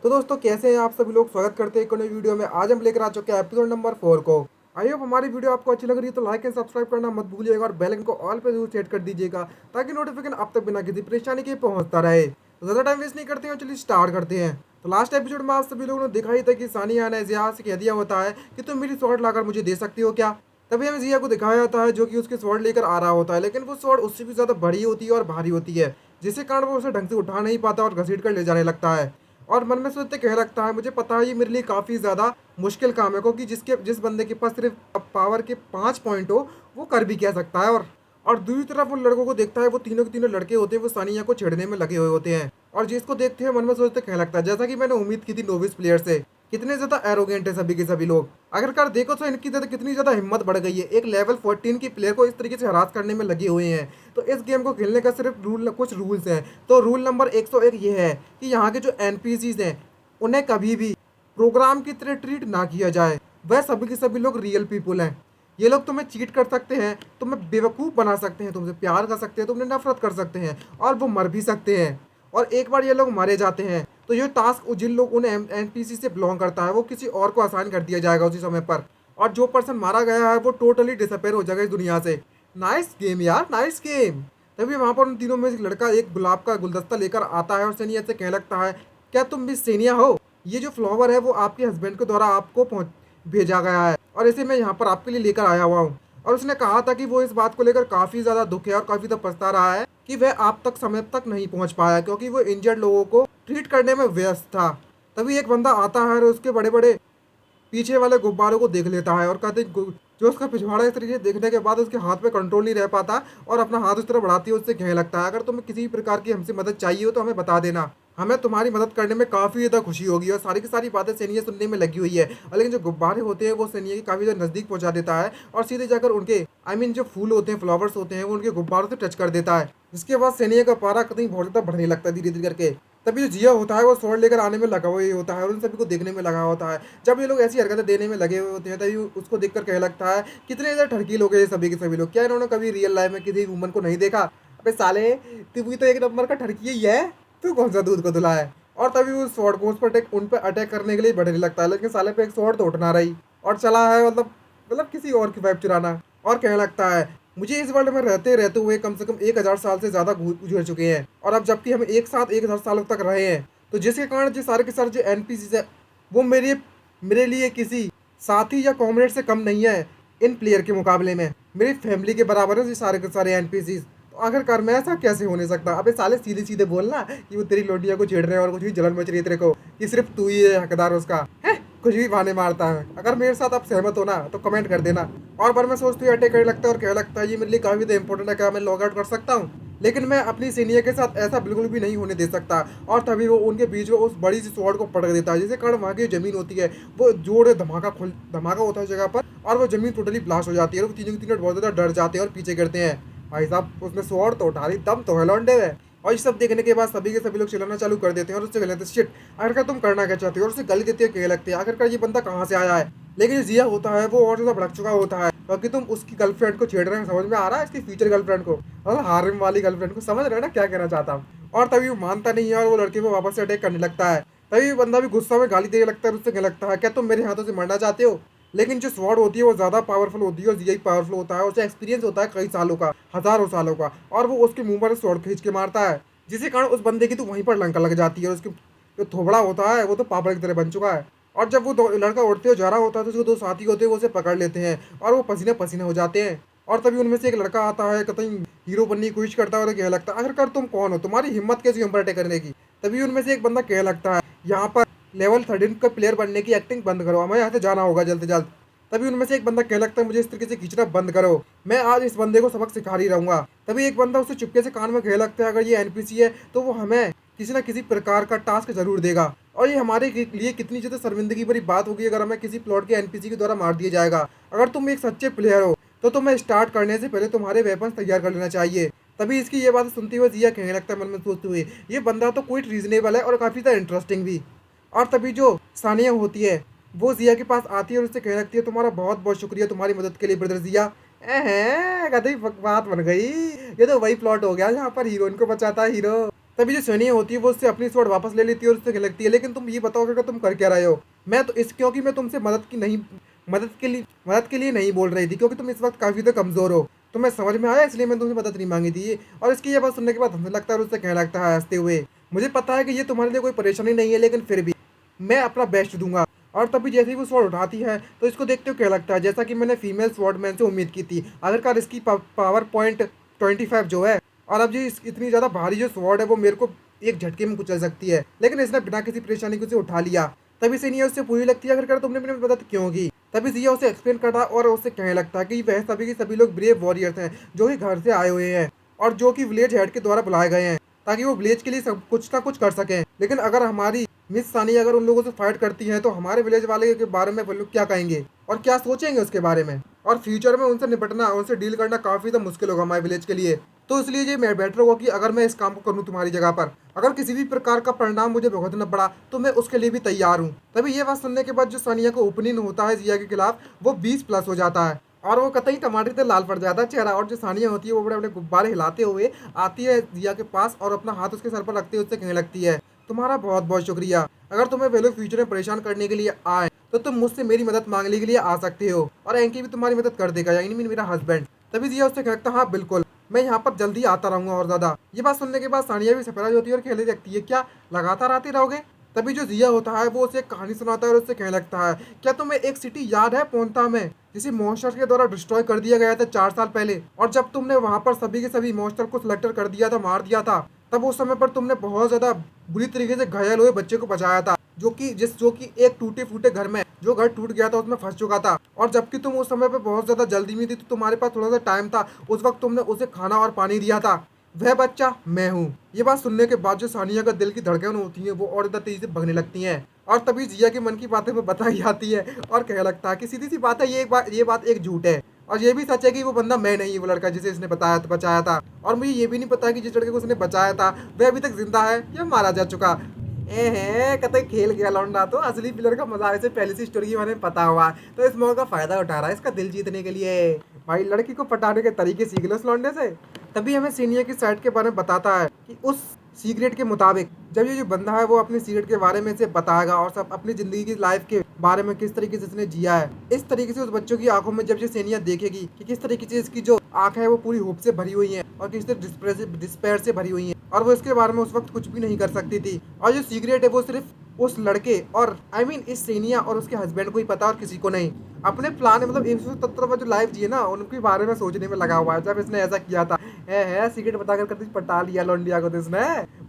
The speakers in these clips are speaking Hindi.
तो दोस्तों कैसे हैं आप सभी लोग। स्वागत करते हैं एक नई वीडियो में। आज हम लेकर आ चुके हैं एपिसोड नंबर 4 को। आई होप हमारी वीडियो आपको अच्छी लग रही है तो लाइक एंड सब्सक्राइब करना मत भूलिएगा और बेल आइकन को ऑल पे जरूर सेट कर दीजिएगा ताकि नोटिफिकेशन आप तक बिना किसी परेशानी के पहुंचता रहे। तो ज़्यादा टाइम वेस्ट नहीं करते हैं, चलिए स्टार्ट करते हैं। तो लास्ट एपिसोड में आप सभी लोगों ने दिखा ही था कि सानिया ने जिया से कह दिया होता है कि तुम मेरी स्वॉर्ड लाकर मुझे दे सकती हो क्या। तभी हमें जिया को दिखाया जाता है जो कि उसकी स्वॉर्ड लेकर आ रहा होता है, लेकिन वो स्वॉर्ड उससे भी ज़्यादा बड़ी होती है और भारी होती है, जिसके कारण वो उसे ढंग से उठा नहीं पाता और घसीट कर ले जाने लगता है। और मन में सोचते कह लगता है मुझे पता है ये मेरे लिए काफ़ी ज़्यादा मुश्किल काम है, क्योंकि जिस बंदे के पास सिर्फ पावर के 5 पॉइंट हो वो कर भी क्या सकता है। और दूसरी तरफ उन लड़कों को देखता है, वो तीनों के तीनों लड़के होते हैं, वो सानिया को छेड़ने में लगे हुए होते हैं। और जिसको देखते हैं मन में सोचते कह लगता है जैसा कि मैंने उम्मीद की थी नोविस प्लेयर से। कितने ज़्यादा एरोगेंट है सभी के सभी लोग। आखिरकार देखो तो इनकी कितनी ज़्यादा हिम्मत बढ़ गई है, एक लेवल 14 की प्लेयर को इस तरीके से हरास करने में लगे हुए हैं। तो इस गेम को खेलने का सिर्फ कुछ रूल्स हैं। तो रूल नंबर 101 ये है कि यहाँ के जो एनपीसीज हैं उन्हें कभी भी प्रोग्राम की तरह ट्रीट ना किया जाए। वह सभी के सभी लोग रियल पीपुल हैं। ये लोग तुम्हें चीट कर सकते हैं, तुम्हें बेवकूफ़ बना सकते हैं, तुमसे प्यार कर सकते हैं, तुमने नफरत कर सकते हैं, और वो मर भी सकते हैं। और एक बार ये लोग मारे जाते हैं तो ये टास्क जिन लोग उन एनपीसी से बिलोंग करता है वो किसी और को आसान कर दिया जाएगा उसी समय पर। और जो पर्सन मारा गया है वो टोटली डिसअपेयर हो जाएगा इस दुनिया से। नाइस गेम यार, नाइस गेम। तभी वहाँ पर उन तीनों में से एक लड़का एक गुलाब का गुलदस्ता लेकर आता है और सेनिया से कह लगता है क्या तुम भी सेनिया हो। ये जो फ्लावर है वो आपके हस्बैंड के द्वारा आपको पहुँच भेजा गया है और इसे मैं यहाँ पर आपके लिए लेकर आया हुआ हूँ। और उसने कहा था कि वो इस बात को लेकर काफ़ी ज़्यादा दुख है और काफ़ी ज़्यादा पछता रहा है कि वह आप तक समय तक नहीं पहुँच पाया, क्योंकि वो इंजर्ड लोगों को ट्रीट करने में व्यस्त था। तभी एक बंदा आता है और उसके बड़े बड़े पीछे वाले गुब्बारों को देख लेता है और कहते जो उसका पिछवाड़ा इस तरीके से देखने के बाद उसके हाथ में कंट्रोल नहीं रह पाता और अपना हाथ उस तरह बढ़ाती है, उससे कहने लगता है अगर तुम्हें किसी भी प्रकार की हमसे मदद चाहिए हो तो हमें बता देना, हमें तुम्हारी मदद करने में काफ़ी ज़्यादा खुशी होगी। और सारी की सारी बातें सेनिया सुनने में लगी हुई है, और लेकिन जो गुब्बारे होते हैं वो सेनिया की काफ़ी ज़्यादा नज़दीक पहुंचा देता है और सीधे जाकर उनके जो फूल होते हैं, फ्लावर्स होते हैं, वो उनके गुब्बारों से टच कर देता है, जिसके बाद सेनिया का पारा कहीं बहुत ज़्यादा बढ़ने लगता है धीरे धीरे करके। तभी जो जिया होता है वो स्वॉर्ड लेकर आने में लगा हुआ ही होता है और उन सभी को देखने में लगा होता है। जब ये लोग ऐसी हरकतें देने में लगे हुए होते हैं तभी उसको देखकर कह लगता है कितने ज़्यादा ठरकी लोग हैं ये सभी के सभी लोग। क्या इन्होंने कभी रियल लाइफ में किसी वुमन को नहीं देखा। अबे साले, तू भी तो एक नंबर का ठरकी ही है, तू कौन सा दूध को धुला है। और तभी उस स्वॉर्ड को उन पर अटैक करने के लिए बढ़ने लगता है, लेकिन साले पे एक स्वॉर्ड तो उठ ना रही और चला है मतलब किसी और की वाइफ चुराना। और कहने लगता है मुझे इस वर्ल्ड में रहते रहते हुए कम से कम 1000 साल से ज़्यादा गुजर चुके हैं, और अब जबकि हम एक साथ 1000 सालों तक रहे हैं, तो जिसके कारण जो सारे के सारे जो एनपीसी है वो मेरे लिए किसी साथी या कॉमरेड से कम नहीं है। इन प्लेयर के मुकाबले में मेरी फैमिली के बराबर है ये सारे के सारे एनपीसी। तो आखिरकार मैं ऐसा कैसे होने सकता। अबे साले सीधे सीधे बोलना कि वो तेरी लोटिया को छेड़ रहे हैं और कुछ भी जलन मच रही है तेरे को, कि सिर्फ तू ही है हकदार उसका है। कुछ भी बहाने मारता है। अगर मेरे साथ आप सहमत हो ना तो कमेंट कर देना। और बार मैं सोचती हूँ अटैक करने लगता है और कह लगता है ये मेरे लिए काफ़ी ज़्यादा इंपॉर्टेंट है, क्या मैं लॉग आउट कर सकता हूँ। लेकिन मैं अपनी सीनियर के साथ ऐसा बिल्कुल भी नहीं होने दे सकता। और तभी वो उनके बीच में उस बड़ी सी स्वॉर्ड को पटक देता है, जिसके कारण वहाँ की ज़मीन होती है वो जोर धमाका होता है जगह पर, और वो ज़मीन टोटली ब्लास्ट हो जाती है और वो तीनों के तीनों बहुत ज़्यादा डर जाते हैं और पीछे गिरते हैं। भाई साहब उसने स्वॉर्ड तो उठा ली, दम तो है लौंडे में। और ये सब देखने के बाद सभी के सभी लोग चिल्लाना चालू कर देते हैं और उससे कहते हैं शिट, आखिरकार तुम करना क्या चाहते हो। और उसे गाली देते हैं, कह लगते हैं आखिरकार ये बंदा कहाँ से आया है। लेकिन जिया होता है वो और ज़्यादा भड़क चुका होता है, क्योंकि तुम उसकी गर्लफ्रेंड को छेड़ रहे हैं। समझ में आ रहा है, इसकी फ्यूचर गर्लफ्रेंड को, मतलब हारिम वाली गर्लफ्रेंड को। समझ रहे हैं ना क्या कहना चाहता हूँ। और तभी वो मानता नहीं है और वो लड़के को वापस से अटैक करने लगता है। तभी बंदा भी गुस्सा में गाली देने लगता है और उससे कहने लगता है क्या तुम मेरे हाथों से मरना चाहते हो। लेकिन जो स्वॉर्ड होती है वो ज़्यादा पावरफुल होती है और जिया पावरफुल होता है, उसे एक्सपीरियंस होता है कई सालों का, हज़ारों सालों का, और वो उसके मुंह पर स्वॉर्ड खींच के मारता है, जिसके कारण उस बंदे की तो वहीं पर लंका लग जाती है और उसकी जो थोबड़ा होता है वो तो पापड़ की तरह बन चुका है। और जब वो लड़का उड़ते हुए जा रहा होता है तो उसके दो साथी होते हैं वो उसे पकड़ लेते हैं और वो पसीने पसीने हो जाते हैं। और तभी उनमें से एक लड़का आता है, कतई हीरो बनने की कोशिश करता है और कह लगता है आखिरकार तुम कौन हो, तुम्हारी हिम्मत कैसी हम पर अटैक करने की। तभी उनमें से एक बंदा कह लगता है यहाँ पर लेवल 13 का प्लेयर बनने की एक्टिंग बंद करो, हमें यहाँ से जाना होगा जल्द से जल्द। तभी उनमें से एक बंदा कह लगता है मुझे इस तरीके से खींचना बंद करो, मैं आज इस बंदे को सबक सिखा ही रहूंगा। तभी एक बंदा उसे चुपके से कान में कह लगता है अगर ये एनपीसी है तो वो हमें किसी ना किसी प्रकार का टास्क जरूर देगा, और ये हमारे लिए कितनी ज़्यादा शर्मिंदगी भरी बात होगी अगर हमें किसी प्लॉट के एनपीसी के द्वारा मार दिया जाएगा। अगर तुम एक सच्चे प्लेयर हो तो तुम्हें स्टार्ट करने से पहले तुम्हारे वेपन्स तैयार कर लेना चाहिए। तभी इसकी ये बात सुनते हुए जिया कहने लगता है मन में सोचते हुए ये बंदा तो क्वाइट रीजनेबल है और काफ़ी ज़्यादा इंटरेस्टिंग भी। और तभी जो सानिया होती है वो जिया के पास आती है और उससे कहने लगती है तुम्हारा बहुत बहुत शुक्रिया तुम्हारी मदद के लिए ब्रदर जिया। गधई बात बन गई, ये तो वही प्लॉट हो गया जहाँ पर हीरोइन को बचाता है हीरो। तभी जो सैनिया होती है वो उससे अपनी स्वॉर्ड वापस ले लेती है और उससे लगती है, लेकिन तुम ये बताओ कि तुम कर क्या रहे हो। मैं तो इस क्योंकि मैं तुमसे मदद के लिए नहीं बोल रही थी, क्योंकि तुम इस वक्त काफी तो कमजोर हो। तुम्हें समझ में आया, इसलिए मैंने तुमसे मदद नहीं मांगी थी। और इसकी ये बात सुनने के बाद हंसने लगता है और उससे कहने लगता है हंसते हुए, मुझे पता है कि ये तुम्हारे लिए कोई परेशानी नहीं है, लेकिन फिर भी मैं अपना बेस्ट दूंगा। और तभी जैसे ही वो स्वॉर्ड उठाती है तो इसको देखते हुए क्या लगता है, जैसा कि मैंने फीमेल स्वॉर्डमैन से उम्मीद की थी, आखिरकार इसकी पावर पॉइंट 25 जो है, और अब ये इतनी ज़्यादा भारी जो स्वॉर्ड है वो मेरे को एक झटके में कुचल सकती है, लेकिन इसने बिना किसी परेशानी के उसे उठा लिया। तभी से नहीं उससे पूरी लगती है, आखिरकार तुमने मेरी मदद क्यों की। तभी जिया उसे एक्सप्लेन करता है और उससे कहने लगता है कि वह सभी के सभी लोग ब्रेव वॉरियर्स हैं जो कि घर से आए हुए हैं और जो कि विलेज हेड के द्वारा बुलाए गए हैं ताकि वो विलेज के लिए सब कुछ ना कुछ कर सकें। लेकिन अगर हमारी मिस सानी अगर उन लोगों से फाइट करती है तो हमारे विलेज वाले के बारे में वो लोग क्या कहेंगे और क्या सोचेंगे उसके बारे में, और फ्यूचर में उनसे निपटना, उनसे डील करना काफ़ी तो मुश्किल होगा हमारे विलेज के लिए। तो इसलिए ये मैं बेटर होगा कि अगर मैं इस काम को करूँ तुम्हारी जगह पर, अगर किसी भी प्रकार का परिणाम मुझे भुगतना पड़ा तो मैं उसके लिए भी तैयार हूँ। तभी ये बात सुनने के बाद जो सानिया को ओपनिंग होता है जिया के खिलाफ वो 20+ हो जाता है और वो कतई टमाटर से लाल पड़ जाता है चेहरा। और जो सानिया होती है वो बड़े बड़े गुब्बारे हिलाते हुए आती है जिया के पास और अपना हाथ उसके सर पर रखते हुए उससे कहने लगती है, तुम्हारा बहुत बहुत शुक्रिया। अगर तुम्हें वे लोग फ्यूचर में परेशान करने के लिए आए तो तुम मुझसे मेरी मदद मांगने के लिए आ सकते हो, और एंकी भी तुम्हारी मदद कर देगा, यानी मेरा हस्बैंड। तभी जिया उससे कहता हाँ बिल्कुल, मैं यहाँ पर जल्दी आता रहूंगा और ज्यादा। ये बात सुनने के बाद सानिया भी सरप्राइज होती है और खेलने लगती है, क्या लगातार आते रहोगे। तभी जो जिया होता है वो उसे एक कहानी सुनाता है और उससे कहने लगता है, क्या तुम्हें एक सिटी याद है पोंता में जिसे मॉन्स्टर्स के द्वारा डिस्ट्रॉय कर दिया गया था 4 साल पहले, और जब तुमने वहां पर सभी के सभी मॉन्स्टर को सिलेक्टर कर दिया था, मार दिया था, तब उस समय पर तुमने बहुत ज्यादा बुरी तरीके से घायल हुए बच्चे को बचाया था जो कि एक टूटे फूटे घर में, जो घर टूट गया था उसमें फंस चुका था। और जबकि तुम उस समय पे बहुत ज्यादा जल्दी में थी तो तुम्हारे पास थोड़ा सा टाइम था, उस वक्त तुमने उसे खाना और पानी दिया था, वह बच्चा मैं हूँ। ये बात सुनने के बाद जो सानिया का दिल की धड़कन होती है वो और ज्यादा तेजी से भगने लगती हैं और तभी जिया के मन की बातें वो बताई जाती है और कहने लगता है कि सीधी सी बात है, ये बात एक झूठ है और ये भी सच है कि वो बंदा मैं नहीं, वो लड़का जिसे इसने बचाया था। और मुझे ये भी नहीं पता कि जिस लड़के को उसने बचाया था वह अभी तक जिंदा है या मारा जा चुका। ए है कतई खेल गया लौंडा, तो असली प्लेयर का मजा इसे पहले से स्टोरी की मैंने पता हुआ, तो इस मौका का फायदा उठा रहा है इसका दिल जीतने के लिए। भाई लड़की को पटाने के तरीके सीख लो इस लौंडे से। तभी हमें सीनियर की साइड के बारे में बताता है कि उस सीक्रेट के मुताबिक जब ये जो बंदा है वो अपनी सीक्रेट के बारे में से बताएगा और सब अपनी जिंदगी की लाइफ के बारे में किस तरीके से इसने जिया है, इस तरीके से उस बच्चों की आंखों में जब ये सेनिया देखेगी कि किस तरीके से इसकी जो आंखें है वो पूरी होप से भरी हुई हैं और किस तरह डिस्पेयर से भरी हुई हैं, और वो इसके बारे में उस वक्त कुछ भी नहीं कर सकती थी। और जो सीक्रेट है वो सिर्फ उस लड़के और इस सेनिया और उसके हस्बैंड को ही पता और किसी को नहीं। अपने प्लान मतलब 170 जो लाइफ जी ना उनके बारे में सोचने में लगा हुआ है जब इसने ऐसा किया था। है सीक्रेट बताकर कर पटा लिया लौंडिया को, तो इसने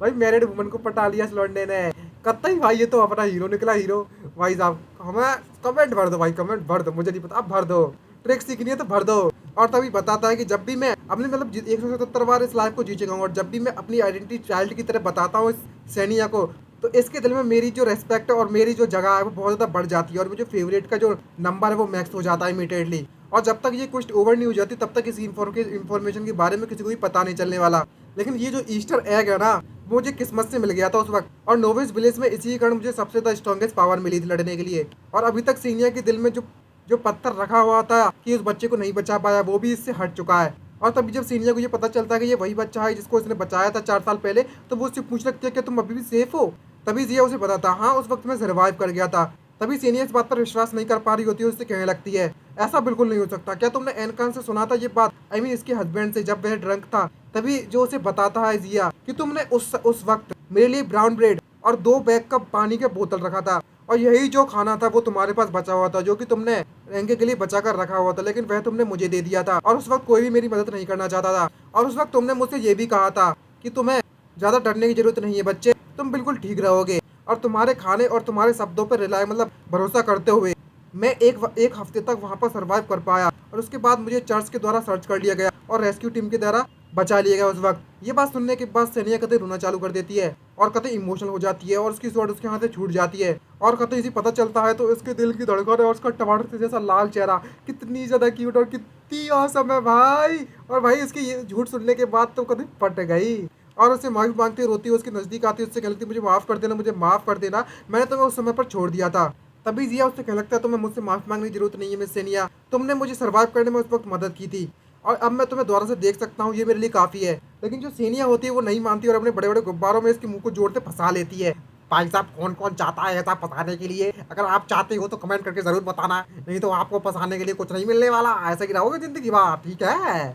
भाई मैरिड वुमन को पटा लिया इस लौंडे ने। कतई भाई ये तो अपना हीरो निकला हीरो। भाई साहब हमें कमेंट भर दो भाई, कमेंट भर दो, मुझे नहीं पता, अब भर दो, ट्रिक सीखनी है तो भर दो। और तभी बताता है कि जब भी मैं अपने मतलब 177 बार इस लाइफ को जी चुका हूँ और जब भी मैं अपनी आइडेंटिटी चाइल्ड की तरह बताता हूँ इस सैनिया को, तो इसके दिल में मेरी जो रेस्पेक्ट है और मेरी जो जगह है वो बहुत ज़्यादा बढ़ जाती है और मुझे फेवरेट का जो नंबर है वो मैक्स हो जाता है इमीडिएटली। और जब तक ये क्वेस्ट ओवर नहीं हो जाती तब तक इस इन्फॉर्मेशन के बारे में किसी को भी पता नहीं चलने वाला। लेकिन ये जो ईस्टर एग है ना वो मुझे किस्मत से मिल गया था उस वक्त, और नोविस विलेज में इसी कारण मुझे सबसे ज़्यादा स्ट्रॉन्गेस्ट पावर मिली थी लड़ने के लिए। और अभी तक सीनिया के दिल में जो जो पत्थर रखा हुआ था कि उस बच्चे को नहीं बचा पाया वो भी इससे हट चुका है। और तभी जब सीनिया को ये पता चलता है कि ये वही बच्चा है जिसको इसने बचाया था 4 साल पहले, तो वो उससे पूछ लगती है कि तुम अभी भी सेफ हो। तभी जिया उसे बताता हाँ उस वक्त मैं सर्वाइव कर गया था। तभी सीनिया इस बात पर विश्वास नहीं कर पा रही होती है, उससे कहने लगती है ऐसा बिल्कुल नहीं हो सकता, क्या तुमने एनकान से सुना था ये बात, इसके हस्बैंड से जब वह ड्रंक था। तभी जो उसे बताता है जिया कि तुमने उस वक्त मेरे लिए ब्राउन ब्रेड और 2 बैग का पानी का बोतल रखा था और यही जो खाना था वो तुम्हारे पास बचा हुआ था जो कि तुमने रेंगे के लिए बचा कर रखा हुआ था, लेकिन वह तुमने मुझे दे दिया था और उस वक्त कोई भी मेरी मदद नहीं करना चाहता था। और उस वक्त तुमने मुझसे ये भी कहा था कि तुम्हें ज़्यादा डरने की जरूरत नहीं है बच्चे, तुम बिल्कुल ठीक रहोगे। और तुम्हारे खाने और तुम्हारे शब्दों पर रिलाय मतलब भरोसा करते हुए मैं एक हफ्ते तक वहाँ पर सर्वाइव कर पाया और उसके बाद मुझे चर्च के द्वारा सर्च कर लिया गया और रेस्क्यू टीम के द्वारा बचा लिया गया उस वक्त। ये बात सुनने के बाद सैनिया कतई रोना चालू कर देती है और कतई इमोशनल हो जाती है और उसकी स्वॉर्ड उसके हाथ से छूट जाती है और कतई इसी पता चलता है तो इसके दिल की धड़कन और उसका टमाटर से जैसा लाल चेहरा कितनी ज़्यादा क्यूट और कितनी औसम है भाई। और भाई इसकी ये झूठ सुनने के बाद तो कतई पट गई और उससे माफी मांगती रोती है, उसके नज़दीक आती है, उससे कहती मुझे माफ़ कर देना, मुझे माफ़ कर देना, मैंने तुम्हें उस समय पर छोड़ दिया था। तभी जिया उससे कह लगता है तुम्हें मुझसे माफ़ी मांगने की जरूरत नहीं है मिस सेनिया, तुमने मुझे सर्वाइव करने में उस वक्त मदद की थी और अब मैं तुम्हें दोबारा से देख सकता हूँ, ये मेरे लिए काफ़ी है। लेकिन जो सेनिया होती है वो नहीं मानती और अपने बड़े-बड़े गुब्बारों में इसके मुँह को जोड़ते फँसा लेती है। भाई साहब, कौन-कौन चाहता है ऐसा फँसाने के लिए? अगर आप चाहते हो तो कमेंट करके ज़रूर बताना, नहीं तो आपको फँसाने के लिए कुछ नहीं मिलने वाला, ऐसे ही रहोगे ज़िंदगी भर, ठीक है?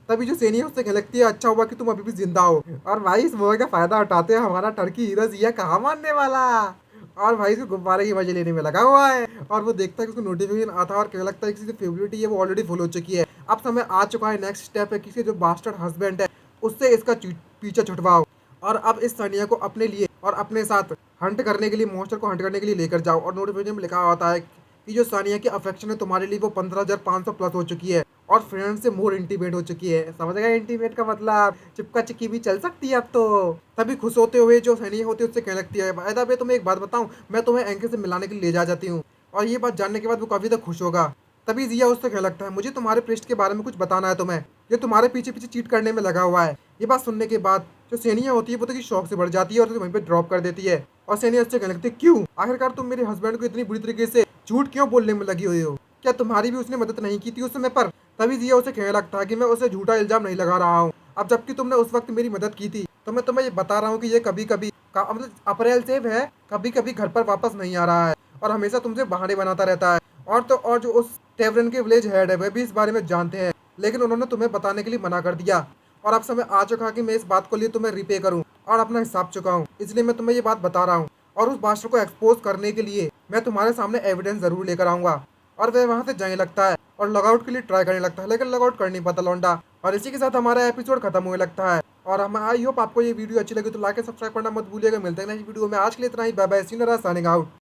तभी जो सेनिया उससे कहने लगती है, अच्छा हुआ कि तुम अभी भी ज़िंदा हो। और भाई इस मौके का फ़ायदा उठाते हुए हमारा टर्की हीरो ज़िया कहाँ मानने वाला। और भाई इसको गुब्बारे की मज़े लेने में लगा हुआ है। और वो देखता है कि उसको नोटिफ़िकेशन आता है और कहने लगता है किसी की फेवरेट है वो ऑलरेडी फुल हो चुकी है। अब समय आ चुका है, नेक्स्ट स्टेप है, किसी जो बास्टर्ड हस्बैंड है उससे इसका पीछा छुड़वाओ। और अब इस सानिया को अपने लिए और अपने साथ हंट करने के लिए, मॉन्स्टर को हंट करने के लिए लेकर जाओ। और नोटिफिकेशन में लिखा होता है कि जो सानिया की अफेक्शन है तुम्हारे लिए वो 15,500 प्लस हो चुकी है और फ्रेंड से मोर इंटीमेट हो चुकी है। समझ गए इंटीमेट का मतलब? चिपका चिक्की भी चल सकती है अब तो। तभी खुश होते हुए जो सानिया होती है उससे कहने लगती है, बाय द वे तुम्हें एक बात बताऊं, मैं तुम्हें एंके से मिलाने के लिए ले जा जाती हूँ। और ये बात जानने के बाद वो काफी तक खुश होगा। तभी जिया उससे कहने लगता है, मुझे तुम्हारे पृष्ठ के बारे में कुछ बताना है तुम्हें, ये तुम्हारे पीछे पीछे चीट करने में लगा हुआ है। ये बात सुनने के बाद जो सेनिया होती है वो तो की शौक से बढ़ जाती है और उसे वहीं पे ड्रॉप कर देती है। और सेनिया उससे कहने लगती है, क्यों? आखिरकार तुम मेरे हस्बैंड को इतनी बुरी तरीके से झूठ क्यों बोलने में लगी हुई हो? क्या तुम्हारी भी उसने मदद नहीं की थी उस समय पर? तभी जिया उसे कहने लगता है कि मैं उसे झूठा इल्जाम नहीं लगा रहा हूँ, अब जबकि तुमने उस वक्त मेरी मदद की थी। तो मैं तुम्हें ये बता रहा हूँ कि ये कभी कभी मतलब अप्रैल सेव है, कभी कभी घर पर वापस नहीं आ रहा है और हमेशा तुमसे बहाने बनाता रहता है। और तो और जो उस टेवरन के विलेज हेड है वे भी इस बारे में जानते हैं, लेकिन उन्होंने तुम्हें बताने के लिए मना कर दिया। और अब समय आ चुका है कि मैं इस बात को लिए तुम्हें रिपे करूं और अपना हिसाब चुकाऊं, इसलिए मैं तुम्हें ये बात बता रहा हूं। और उस बादशाह को एक्सपोज करने के लिए मैं तुम्हारे सामने एविडेंस जरूर लेकर आऊंगा। और वह वहां से जाने लगता है और लॉगआउट के लिए ट्राई करने लगता है, लेकिन लॉगआउट कर नहीं पाता लौंडा। और इसी के साथ हमारा एपिसोड खत्म होने लगता है। और हम आई होप आपको ये वीडियो अच्छी लगी तो लाइक सब्सक्राइब करना मत भूलिएगा। मिलते हैं नेक्स्ट वीडियो में, आज के लिए इतना ही। Bye bye, see you, signing out.